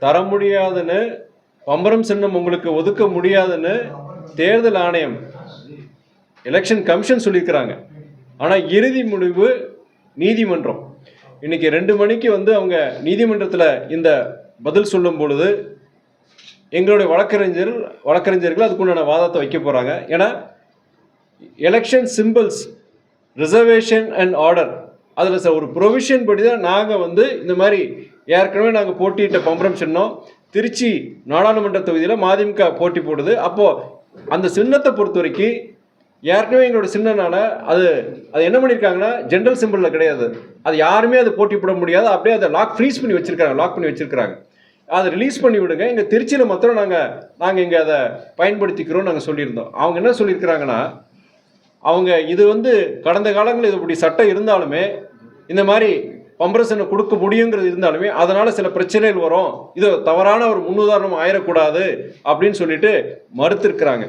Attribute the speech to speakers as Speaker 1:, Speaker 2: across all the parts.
Speaker 1: தர முடியாதுன்னு, பம்பரம் சின்னம் உங்களுக்கு ஒதுக்க முடியாதுன்னு தேர்தல் ஆணையம், எலெக்ஷன் கமிஷன் சொல்லியிருக்கிறாங்க. ஆனால் இறுதி முடிவு நீதிமன்றம். இன்னைக்கு 2 மணிக்கு அவங்க நீதிமன்றத்தில் இந்த பதில் சொல்லும் பொழுது எங்களுடைய வழக்கறிஞர்கள் அதுக்குண்டான வாதத்தை வைக்க போகிறாங்க. ஏன்னா election symbols reservation and order அதில் ஒரு ப்ரொவிஷன் படி தான் நாங்கள் இந்த மாதிரி ஏற்கனவே நாங்கள் போட்டியிட்ட பம்பரம் சின்னம் திருச்சி நாடாளுமன்ற தொகுதியில் மதிமுக போட்டி போடுது. அப்போது அந்த சின்னத்தை பொறுத்த வரைக்கும் ஏற்கனவே எங்களோட சின்னனால அது என்ன பண்ணியிருக்காங்கன்னா ஜென்ரல் சிம்பிளில் கிடையாது. அது யாருமே அது போட்டி போட முடியாது. அப்படியே அதை லாக் பண்ணி வச்சிருக்கிறாங்க. அதை ரிலீஸ் பண்ணி விடுங்க, இங்கே திருச்சியில் மாத்திரம் நாங்கள் இங்கே அதை பயன்படுத்திக்கிறோம் நாங்கள் சொல்லியிருந்தோம். அவங்க என்ன சொல்லியிருக்கிறாங்கன்னா, அவங்க இது கடந்த காலங்களில் இது இப்படி சட்டம் இருந்தாலுமே இந்த மாதிரி பம்பரசனை கொடுக்க முடியுங்கிறது இருந்தாலுமே அதனால் சில பிரச்சனைகள் வரும், இது தவறான ஒரு முன்னுதாரணம் ஆயிடக்கூடாது அப்படின்னு சொல்லிட்டு மறுத்திருக்கிறாங்க.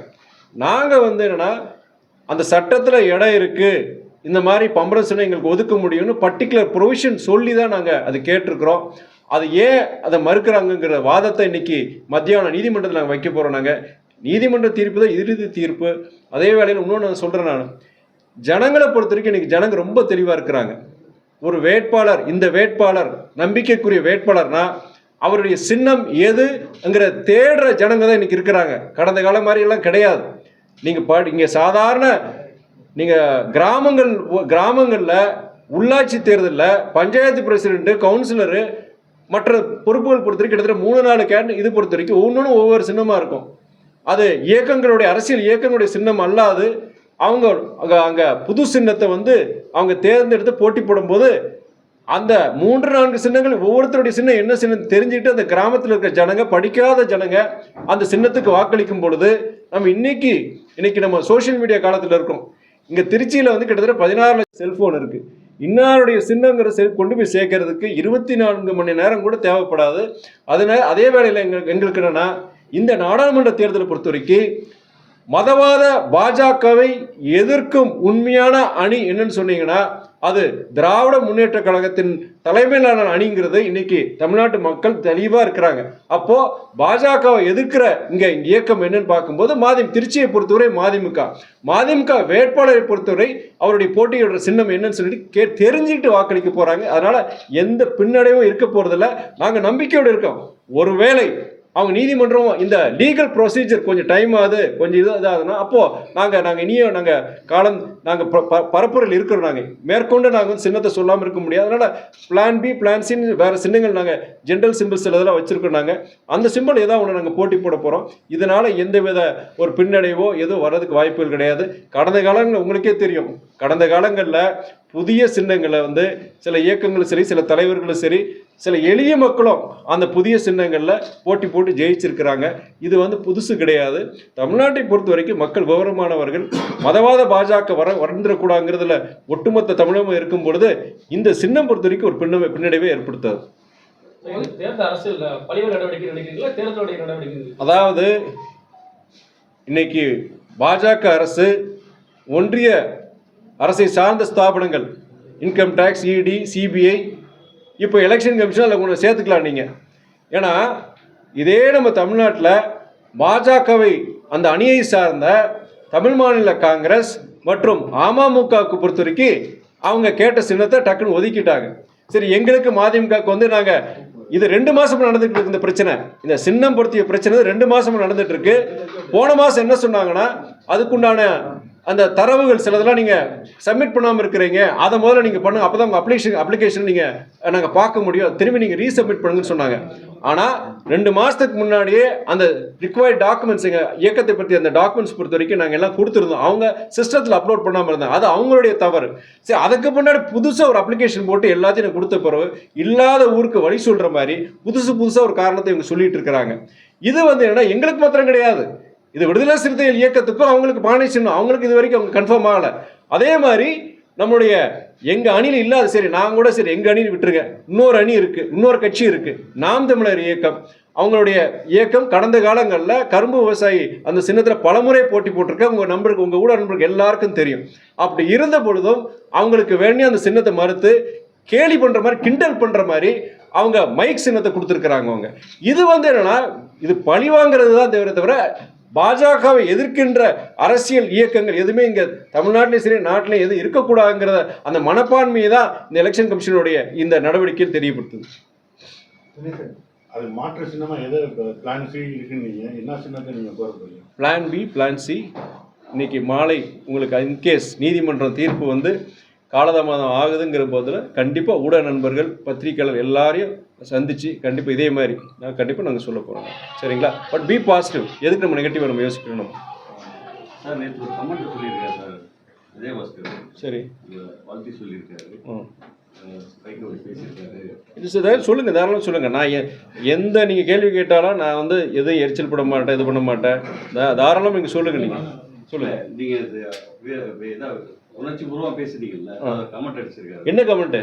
Speaker 1: நாங்கள் என்னென்னா அந்த சட்டத்தில் இடம் இருக்குது, இந்த மாதிரி பம்பரசனை எங்களுக்கு ஒதுக்க முடியும்னு பர்டிகுலர் ப்ரொவிஷன் சொல்லி தான் நாங்கள் அது கேட்டிருக்கிறோம். அது ஏன் அதை மறுக்கிறாங்கங்கிற வாதத்தை இன்னைக்கு மத்தியானம் நீதிமன்றத்தில் நாங்கள் வைக்க போகிறோம். நாங்கள் நீதிமன்ற தீர்ப்பு தான் இறுதி தீர்ப்பு. அதே வேளையில் இன்னொன்று நான் சொல்கிறேன், நான் ஜனங்களை பொறுத்த வரைக்கும் இன்னைக்கு ஜனங்க ரொம்ப தெளிவாக இருக்கிறாங்க. ஒரு வேட்பாளர், இந்த வேட்பாளர் நம்பிக்கைக்குரிய வேட்பாளர்னா அவருடைய சின்னம் எதுங்கிற தேடுற ஜனங்க தான் இன்னைக்கு இருக்கிறாங்க. கடந்த காலம் மாதிரி எல்லாம் கிடையாது. இங்கே சாதாரண கிராமங்களில் உள்ளாட்சி தேர்தலில் பஞ்சாயத்து பிரசிடென்ட், கவுன்சிலரு, மற்ற பொறுப்புகள் பொறுத்த வரைக்கும் கிட்டத்தட்ட 3-4 கேட் இது பொறுத்த வரைக்கும் ஒவ்வொன்றும் ஒவ்வொரு சின்னமாக இருக்கும். அது அரசியல் இயக்கங்களுடைய சின்னம் அல்லாது அவங்க அங்கே புது சின்னத்தை அவங்க தேர்ந்தெடுத்து போட்டி போடும்போது அந்த 3-4 சின்னங்கள் ஒவ்வொருத்தருடைய சின்னம் என்ன சின்னம் தெரிஞ்சுக்கிட்டு அந்த கிராமத்தில் இருக்கிற ஜனங்க, படிக்காத ஜனங்க அந்த சின்னத்துக்கு வாக்களிக்கும் பொழுது நம்ம இன்னைக்கு நம்ம சோசியல் மீடியா காலத்தில் இருக்கோம். இங்கே திருச்சியில் கிட்டத்தட்ட 16 லட்சம் செல்போன் இருக்குது. இன்னாருடைய சின்னங்கிற கொண்டு போய் சேர்க்கறதுக்கு 24 மணி நேரம் கூட தேவைப்படாது. அதனால அதே வேளையில் எங்களுக்கு என்னன்னா, இந்த நாடாளுமன்ற தேர்தலை பொறுத்த வரைக்கும் மதவாத பாஜகவை எதிர்க்கும் உண்மையான அணி என்னன்னு சொன்னீங்கன்னா அது திராவிட முன்னேற்ற கழகத்தின் தலைமையிலான அணிங்கிறது இன்னைக்கு தமிழ்நாட்டு மக்கள் தெளிவாக இருக்கிறாங்க. அப்போ பாஜகவை எதிர்க்கிற இங்க இயக்கம் என்னன்னு பார்க்கும்போது திருச்சியை பொறுத்தவரை மதிமுக வேட்பாளரை பொறுத்தவரை அவருடைய போட்டியிடுற சின்னம் என்னன்னு சொல்லிட்டு தெரிஞ்சுக்கிட்டு வாக்களிக்க போறாங்க. அதனால எந்த பின்னடைவும் இருக்க போறதில்ல. நாங்கள் நம்பிக்கையோடு இருக்கோம். ஒருவேளை அவங்க நீதிமன்றம் இந்த லீகல் ப்ரொசீஜர் கொஞ்சம் டைம் ஆகுது, கொஞ்சம் இதாகுதுன்னா அப்போ நாங்கள் பரப்புரையில் இருக்கிறோம். நாங்கள் மேற்கொண்டு நாங்கள் சின்னத்தை சொல்லாமல் இருக்க முடியாது. அதனால பிளான் பி, பிளான் சி வேற சின்னங்கள் நாங்கள் ஜென்ரல் சிம்பிள்ஸ் இதெல்லாம் வச்சிருக்கோம். நாங்கள் அந்த சிம்பிள் ஏதாவது ஒன்று நாங்கள் போட்டி போட போகிறோம். இதனால எந்தவித ஒரு பின்னடைவோ எதுவும் வர்றதுக்கு வாய்ப்புகள் கிடையாது. கடந்த காலங்களில் உங்களுக்கே தெரியும், கடந்த காலங்களில் புதிய சின்னங்களை சில இயக்கங்களும் சரி, சில தலைவர்களும் சரி, சில எளிய மக்களும் அந்த புதிய சின்னங்களில் போட்டி போட்டு ஜெயிச்சிருக்கிறாங்க. இது புதுசு கிடையாது. தமிழ்நாட்டை பொறுத்த வரைக்கும் மக்கள் விவரமானவர்கள். மதவாத பாஜக வந்துடக்கூடாதுங்கிறதுல ஒட்டுமொத்த தமிழகம் இருக்கும் பொழுது இந்த சின்னம் பொறுத்த வரைக்கும் ஒரு பின்னடைவை ஏற்படுத்தாது. அதாவது இன்னைக்கு பாஜக அரசு, ஒன்றிய அரசை சார்ந்த ஸ்தாபனங்கள், இன்கம் டேக்ஸ், இடி, சிபிஐ, இப்போ எலெக்ஷன் கமிஷன் அதில் கொஞ்சம் சேர்த்துக்கலாம் நீங்கள். ஏன்னா இதே நம்ம தமிழ்நாட்டில் பாஜகவை அந்த அணியை சார்ந்த தமிழ் மாநில காங்கிரஸ் மற்றும் அமமுகவுக்கு பொறுத்த வரைக்கும் அவங்க கேட்ட சின்னத்தை டக்குன்னு ஒதுக்கிட்டாங்க. சரி, எங்களுக்கு மதிமுகவுக்கு நாங்கள் இது 2 மாசம் நடந்துட்டு இருக்கு. இந்த பிரச்சனை, இந்த சின்னம் பொறுத்திய பிரச்சனை 2 மாசம் நடந்துட்டு இருக்கு. போன மாசம் என்ன சொன்னாங்கன்னா, அதுக்குண்டான அந்த தரவுகள் சிலதெல்லாம் நீங்கள் சப்மிட் பண்ணாமல் இருக்கிறீங்க, அதை முதல்ல நீங்கள் பண்ணுங்க, அப்போ தான் உங்கள் அப்ளிகேஷன் நாங்கள் பார்க்க முடியும், திரும்பி நீங்கள் ரீசப்மிட் பண்ணுங்கன்னு சொன்னாங்க. ஆனால் 2 மாதத்துக்கு முன்னாடியே அந்த ரிக்வயர்ட் டாக்குமெண்ட்ஸ், எங்கள் இயக்கத்தை பற்றி அந்த டாக்குமெண்ட்ஸ் பொறுத்த வரைக்கும் நாங்கள் எல்லாம் கொடுத்துருந்தோம். அவங்க சிஸ்டத்தில் அப்லோட் பண்ணாமல் இருந்தாங்க. அது அவங்களுடைய தவறு. சரி, அதுக்கு முன்னாடி புதுசாக ஒரு அப்ளிகேஷன் போட்டு எல்லாத்தையும் கொடுத்த பிறகு இல்லாத ஊருக்கு வழி சொல்கிற மாதிரி புதுசாக ஒரு காரணத்தை இவங்க சொல்லிட்டு இருக்கிறாங்க. இது என்னன்னா எங்களுக்கு மாத்திரம் கிடையாது, இது விடுதலை சிறுத்தைகள் இயக்கத்துக்கும் அவங்களுக்கு பானை சின்னம், அவங்களுக்கு இது வரைக்கும் அவங்க கன்ஃபார்ம் ஆகலை. அதே மாதிரி நம்மளுடைய எங்கள் அணியில் இல்லாத, சரி நாங்கள் கூட சரி எங்கள் அணியில் விட்டுருங்க, இன்னொரு அணி இருக்குது, இன்னொரு கட்சி இருக்குது, நாம் தமிழர் இயக்கம். அவங்களுடைய இயக்கம் கடந்த காலங்களில் கரும்பு விவசாயி அந்த சின்னத்தில் பலமுறை போட்டி போட்டிருக்க உங்கள் ஊட நண்பருக்கு எல்லாருக்கும் தெரியும். அப்படி இருந்த பொழுதும் அவங்களுக்கு வேண்டிய அந்த சின்னத்தை மறுத்து கேலி பண்ணுற மாதிரி, கிண்டல் பண்ணுற மாதிரி அவங்க மைக் சின்னத்தை கொடுத்துருக்குறாங்க. அவங்க இது என்னன்னா இது பழி வாங்கிறது தான் தவிர பாஜகவை எதிர்க்கின்ற அரசியல் இயக்கங்கள் எதுவுமே இங்கே தமிழ்நாட்டிலையும் சரி நாட்டிலையும் எதுவும் இருக்கக்கூடாதுங்கிறத அந்த மனப்பான்மையை தான் இந்த எலெக்ஷன் கமிஷனுடைய இந்த நடவடிக்கையில் தெரியப்படுத்துது.
Speaker 2: அது மாற்று சின்னமா எது பிளான் சி இருக்குன்னு என்ன சின்னத்தை நீங்கள் கோர போறீங்க?
Speaker 1: Plan B, plan C. இன்னைக்கு மாலை உங்களுக்கு இன்கேஸ் நீதிமன்றம் தீர்ப்பு காலதாமதம் ஆகுதுங்கிற போதில் கண்டிப்பாக ஊடக நண்பர்கள் பத்திரிகையாளர் எல்லாரையும் சந்தித்து கண்டிப்பாக இதே மாதிரி கண்டிப்பாக நாங்கள் சொல்ல போகிறோம். சரிங்களா? But be positive. எதுக்கு நம்ம நெகட்டிவாக நம்ம யோசிக்கணும்?
Speaker 3: சார் நேற்று ஒரு கமெண்ட் சொல்லியிருக்காரு சார் விஜயபாஸ்கர்.
Speaker 1: சரி,
Speaker 3: வாழ்த்தி சொல்லியிருக்காரு, பேசியிருக்காரு.
Speaker 1: இது சார் சொல்லுங்கள், தாராளம் சொல்லுங்கள். நான் எந்த நீங்கள் கேள்வி கேட்டாலும் நான் எதுவும் எரிச்சல் பட மாட்டேன், இது பண்ண மாட்டேன். தாராளம் நீங்கள் சொல்லுங்கள். நீங்கள் சொல்லுங்கள்.
Speaker 3: நீங்கள் உணர்ச்சி பூர்வமாக பேசுறீங்கல்ல, கமெண்ட் அடிச்சிருக்காரு.
Speaker 1: என்ன கமெண்ட்டு?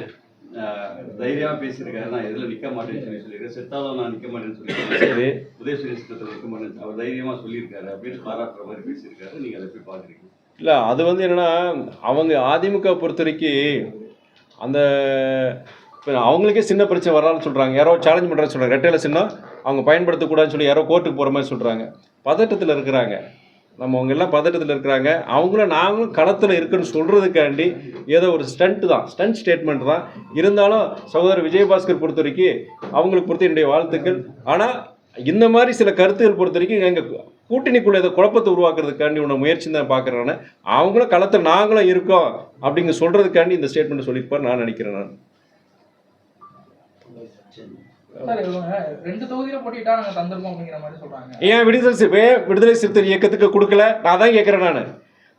Speaker 3: தைரியமா பேசியிருக்காரு, நான் எதுல நிக்க மாட்டேன்னு சொல்லியிருக்கேன், செத்தாலும் நான் நிக்க மாட்டேன்னு சொல்லியிருக்கேன்.
Speaker 1: சரி,
Speaker 3: உதயசூரிய சித்தத்தில் நிக்க மாட்டேன்னு அவர் தைரியமா சொல்லியிருக்காரு அப்படின்னு பாராட்டுற மாதிரி பேசியிருக்காரு. நீங்க அதை போய் பாக்குறீங்க?
Speaker 1: இல்லை, அது என்னன்னா அவங்க அதிமுக பொறுத்த வரைக்கும் அந்த அவங்களுக்கே சின்ன பிரச்சனை வரான்னு சொல்கிறாங்க. யாரோ சேலஞ்ச் பண்ணுறான்னு சொல்கிறாங்க. ரெட்டையில சின்னம் அவங்க பயன்படுத்தக்கூடாதுன்னு சொல்லி யாரோ கோர்ட்டுக்கு போகிற மாதிரி சொல்கிறாங்க. பதட்டத்தில் இருக்கிறாங்க. நம்ம அவங்க எல்லாம் பதட்டத்தில் இருக்கிறாங்க. அவங்களும் நாங்களும் களத்தில் இருக்குன்னு சொல்கிறதுக்காண்டி ஏதோ ஒரு ஸ்டண்ட் ஸ்டேட்மெண்ட் தான். இருந்தாலும் சகோதரர் விஜயபாஸ்கர் பொறுத்த வரைக்கும் அவங்களுக்கு பொறுத்த என்னுடைய வாழ்த்துக்கள். ஆனால் இந்த மாதிரி சில கருத்துக்கள் பொறுத்த வரைக்கும் எங்கள் கூட்டணிக்குள்ள ஏதோ குழப்பத்தை உருவாக்குறதுக்காண்டி உன்னை முயற்சி தான் பார்க்குறேன்னு அவங்களும் களத்தில் நாங்களும் இருக்கோம் அப்படிங்க சொல்கிறதுக்காண்டி இந்த ஸ்டேட்மெண்ட் சொல்லியிருப்பார் நான் நினைக்கிறேன். நான் ஏன் விடுதலை சிறுத்தைகள் இயக்கத்துக்கு கொடுக்கல? நான் தான் கேட்குறேன். நான்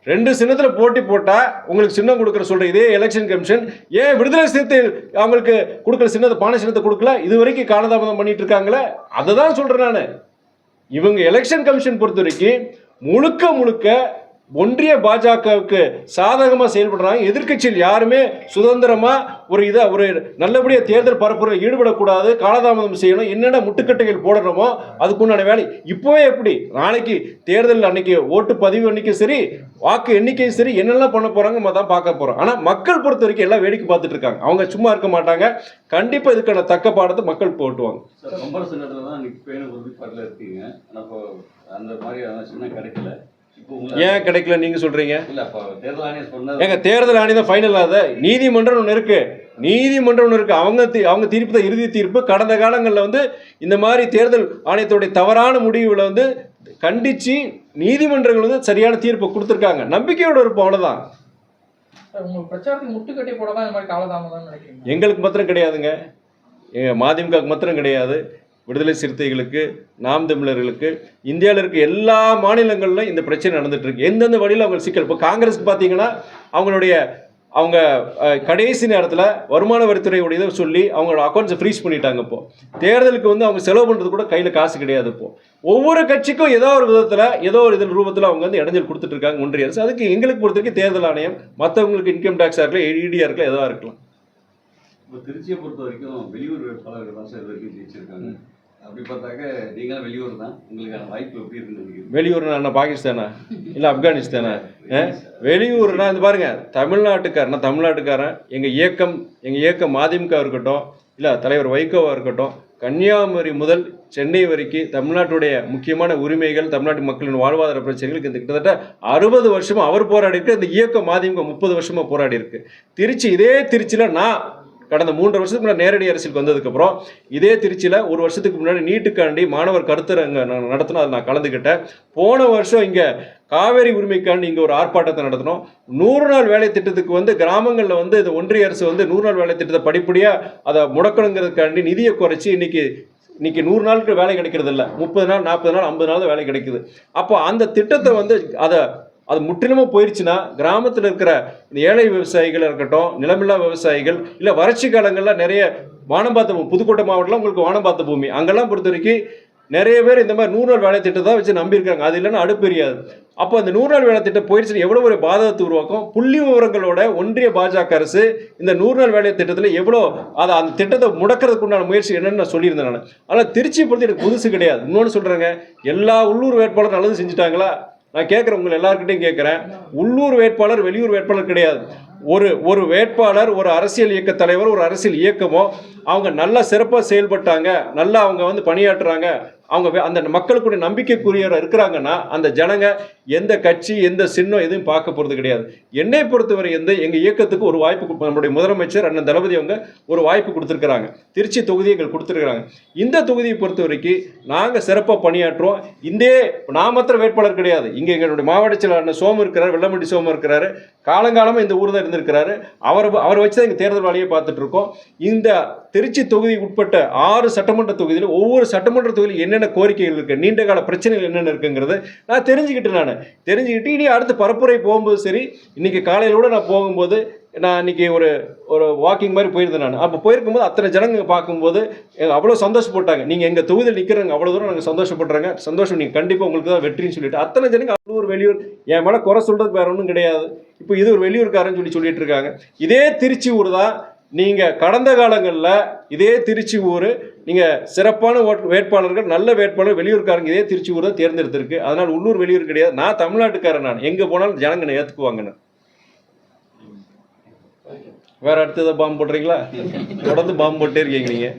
Speaker 1: 2 சின்னத்தில் போட்டி போட்டால் உங்களுக்கு சின்னம் கொடுக்குற சொல்கிறேன். இதே எலெக்ஷன் கமிஷன் ஏன் விடுதலை சிறுத்தைகள் அவங்களுக்கு கொடுக்குற சின்னத்தை பானை சின்னத்தை கொடுக்கல? இது வரைக்கும் காலதாமதம் பண்ணிட்டு இருக்காங்களே, அதை தான் சொல்கிறேன் நான். இவங்க எலெக்ஷன் கமிஷன் பொறுத்த வரைக்கும் முழுக்க ஒன்றிய பாஜகவுக்கு சாதகமாக செயல்படுறாங்க. எதிர்கட்சியில் யாருமே சுதந்திரமாக ஒரு நல்லபடியாக தேர்தல் பரப்புரையில் ஈடுபடக்கூடாது, காலதாமதம் செய்யணும். என்னென்ன முட்டுக்கட்டைகள் போடுறோமோ அதுக்குண்டான வேலை இப்போவே எப்படி நாளைக்கு தேர்தல் அன்னைக்கு ஓட்டு பதிவு அன்னைக்கும் சரி, வாக்கு எண்ணிக்கையும் சரி, என்னெல்லாம் பண்ண போகிறாங்க நம்ம தான் பார்க்க போகிறோம். ஆனால் மக்கள் பொறுத்த வரைக்கும் எல்லாம் வேடிக்கை பார்த்துட்டு இருக்காங்க. அவங்க சும்மா இருக்க மாட்டாங்க. கண்டிப்பாக இதுக்கான தக்க பாடத்தை மக்கள் போட்டுவாங்க.
Speaker 3: அந்த மாதிரி சின்ன கிடைக்கல.
Speaker 1: ஏன் கிடைக்கல நீங்க சொல்றீங்க? ஏங்க தேர்தல் ஆணையம் தான் ஃபைனல் ஆகுது. நீதிமன்றம் ஒன்று இருக்கு. அவங்க தீர்ப்பு தான் இறுதி தீர்ப்பு. கடந்த காலங்களில் இந்த மாதிரி தேர்தல் ஆணையத்துடைய தவறான முடிவுகளை கண்டிச்சு நீதிமன்றங்கள் சரியான தீர்ப்பு கொடுத்துருக்காங்க. நம்பிக்கையோட இருப்போம், அவ்வளவுதான். எங்களுக்கு மாத்திரம் கிடையாதுங்க, மதிமுகவுக்கு மாத்திரம் கிடையாது. விடுதலை சிறுத்தைகளுக்கு, நாம் தமிழர்களுக்கு, இந்தியாவில் இருக்க எல்லா மாநிலங்களிலும் இந்த பிரச்சனை நடந்துட்டு இருக்கு. எந்தெந்த வழியில் அவங்க சிக்கல். இப்போ காங்கிரஸ்க்கு பார்த்தீங்கன்னா அவங்க கடைசி நேரத்தில் வருமான வரித்துறையுடைய இதை சொல்லி அவங்களோட அக்கௌண்ட்ஸை ஃப்ரீஸ் பண்ணிட்டாங்க. இப்போ தேர்தலுக்கு அவங்க செலவு பண்ணுறது கூட கையில் காசு கிடையாது. இப்போ ஒவ்வொரு கட்சிக்கும் ஏதோ ஒரு விதத்தில் ஏதோ ஒரு இதன் ரூபத்தில் அவங்க இடைஞ்சல் கொடுத்துட்டு இருக்காங்க ஒன்றிய அரசு. அதுக்கு எங்களுக்கு பொறுத்த வரைக்கும் தேர்தல் ஆணையம், மற்றவங்களுக்கு இன்கம் டேக்ஸாக இருக்கலாம், EDயாக இருக்கலாம், எதாக இருக்கலாம்.
Speaker 3: இப்போ திருச்சியை பொறுத்த வரைக்கும் வெளியூர் வேட்பாளர்கள் தான் சார் இது வரைக்கும் ஜெயிச்சிருக்காங்க. அப்படி பார்த்தாக்க நீங்களும் வெளியூர் தான், உங்களுக்கான வாய்ப்பு எப்படி இருக்குன்னு?
Speaker 1: வெளியூர்னா என்ன, பாகிஸ்தானா இல்லை ஆப்கானிஸ்தானா? வெளியூர்னா இந்த பாருங்க, தமிழ்நாட்டுக்காரன். எங்கள் இயக்கம் மதிமுக இருக்கட்டும், இல்லை தலைவர் வைகோவாக இருக்கட்டும், கன்னியாகுமரி முதல் சென்னை வரைக்கும் தமிழ்நாட்டுடைய முக்கியமான உரிமைகள், தமிழ்நாட்டு மக்களின் வாழ்வாதார பிரச்சனைகளுக்கு இந்த கிட்டத்தட்ட 60 வருஷமாக அவர் போராடி இருக்கு. இந்த இயக்கம் மதிமுக 30 வருஷமாக போராடி இருக்கு. இதே திருச்சியில் நான் கடந்த 3 வருஷத்துக்கு முன்னாடி நேரடி அரசியலுக்கு வந்ததுக்கப்புறம் இதே திருச்சியில் 1 வருஷத்துக்கு முன்னாடி நீட்டுக்காண்டி மாணவர் கருத்தரங்க நடத்தினோம். அதை நான் கலந்துக்கிட்டேன். போன வருஷம் இங்கே காவேரி உரிமைக்காண்டி இங்கே ஒரு ஆர்ப்பாட்டத்தை நடத்தினோம். 100 நாள் வேலை திட்டத்துக்கு கிராமங்களில் இந்த ஒன்றிய அரசு 100 நாள் வேலை திட்டத்தை படிப்படியாக அதை முடக்கணுங்கிறதுக்காண்டி நிதியை குறைச்சி இன்னைக்கு 100 நாளுக்கு வேலை கிடைக்கிறது இல்லை. 30 நாள், 40 நாள், 50 நாள் தான் வேலை கிடைக்குது. அப்போ அந்த திட்டத்தை அது முற்றிலுமாக போயிடுச்சுன்னா கிராமத்தில் இருக்கிற இந்த ஏழை விவசாயிகள் இருக்கட்டும், நிலமில்லா விவசாயிகள், இல்லை வறட்சி காலங்களில் நிறைய வானம் பார்த்த பூமி, புதுக்கோட்டை மாவட்டத்தில் உங்களுக்கு வானம் பார்த்த பூமி, அங்கெல்லாம் பொறுத்த வரைக்கும் நிறைய பேர் இந்த மாதிரி 100 நாள் வேலை திட்டத்தை வச்சு நம்பியிருக்காங்க. அது இல்லைன்னா அடுப்பெரியாது. அப்போ அந்த 100 நாள் வேலை திட்டம் போயிடுச்சுன்னு எவ்வளோ ஒரு பாதகத்தை உருவாக்கும். புள்ளி விவரங்களோட ஒன்றிய பாஜக அரசு இந்த 100 நாள் வேலை திட்டத்தில் எவ்வளோ அந்த திட்டத்தை முடக்கிறதுக்கு உண்டான முயற்சி என்னன்னு நான் சொல்லியிருந்தேன். நான் ஆனால் திருச்சியை பொறுத்து எனக்கு புதுசு கிடையாது. இன்னொன்று சொல்கிறேங்க, எல்லா உள்ளூர் வேட்பாளர் நல்லது செஞ்சுட்டாங்களா? நான் கேட்குறேன், உங்களை எல்லாருக்கிட்டையும் கேட்குறேன். உள்ளூர் வேட்பாளர் வெளியூர் வேட்பாளர் கிடையாது. ஒரு வேட்பாளர், ஒரு அரசியல் இயக்க தலைவர், ஒரு அரசியல் இயக்கமோ அவங்க நல்லா சிறப்பாக செயல்பட்டாங்க, நல்லா அவங்க வந்து பணியாற்றுறாங்க, அவங்க அந்த மக்களுக்குடைய நம்பிக்கைக்குரியவராக இருக்கிறாங்கன்னா அந்த ஜனங்க எந்த கட்சி எந்த சின்னம் எதுவும் பார்க்க போகிறது கிடையாது. என்னை பொறுத்தவரை எங்கள் இயக்கத்துக்கு ஒரு வாய்ப்பு நம்முடைய முதலமைச்சர் அண்ணன் தளபதி அவங்க ஒரு வாய்ப்பு கொடுத்துருக்குறாங்க. திருச்சி தொகுதியை எங்களுக்கு கொடுத்துருக்குறாங்க. இந்த தொகுதியை பொறுத்த வரைக்கும் நாங்கள் சிறப்பாக பணியாற்றுவோம். நான் மாத்திர வேட்பாளர் கிடையாது. இங்கே எங்களுடைய மாவட்ட செயலாளர் சோமு இருக்கிறார், வெள்ளமண்டி சோமு இருக்கிறாரு, காலங்காலமாக இந்த ஊர் தான் இருந்திருக்கிறாரு. அவரை வச்சு தான் எங்கள் தேர்தல் வேலையை பார்த்துட்டு இருக்கோம். இந்த திருச்சி தொகுதி உட்பட்ட 6 சட்டமன்ற தொகுதியில் ஒவ்வொரு சட்டமன்ற தொகுதியில் என்னென்ன கோரிக்கைகள் இருக்குது, நீண்ட கால பிரச்சனைகள் என்னென்ன இருக்குங்கிறது நான் தெரிஞ்சுக்கிட்டு இனி அடுத்து பரப்புரை போகும்போது சரி, இன்னைக்கு காலையில் கூட நான் போகும்போது நான் இன்னைக்கு ஒரு வாக்கிங் மாதிரி போயிருந்தேன். நான் அப்போ போயிருக்கும்போது அத்தனை ஜனங்க பார்க்கும்போது அவ்வளோ சந்தோஷப்பட்டாங்க. நீங்கள் எங்கள் தொகுதியில் நிற்கிறவங்க அவ்வளோ தூரம் நாங்கள் சந்தோஷப்படுறாங்க. சந்தோஷம், நீங்கள் கண்டிப்பாக உங்களுக்கு தான் வெற்றின்னு சொல்லிட்டு அத்தனை ஜனங்க ஒரு வெளியூர் என் மேலே குறை சொல்கிறதுக்கு வேற ஒன்றும் கிடையாது. இப்போ இது ஒரு வெளியூர்காரன்னு சொல்லிட்டு இருக்காங்க. இதே திருச்சி ஊர் தான். நீங்கள் கடந்த காலங்களில் இதே திருச்சி ஊர் நீங்கள் சிறப்பான வேட்பாளர்கள், நல்ல வேட்பாளர் வெளியூர்காரங்க இதே திருச்சி ஊர் தான் தேர்ந்தெடுத்திருக்கு. அதனால் உள்ளூர் வெளியூர் கிடையாது. நான் தமிழ்நாட்டுக்காரன். நான் எங்கே போனாலும் ஜனங்க ஏற்றுக்குவாங்கன்னு. வேற அடுத்ததை பாம்பு போடுறீங்களா? தொடர்ந்து பாம்பு போட்டே இருக்கீங்க நீங்கள்.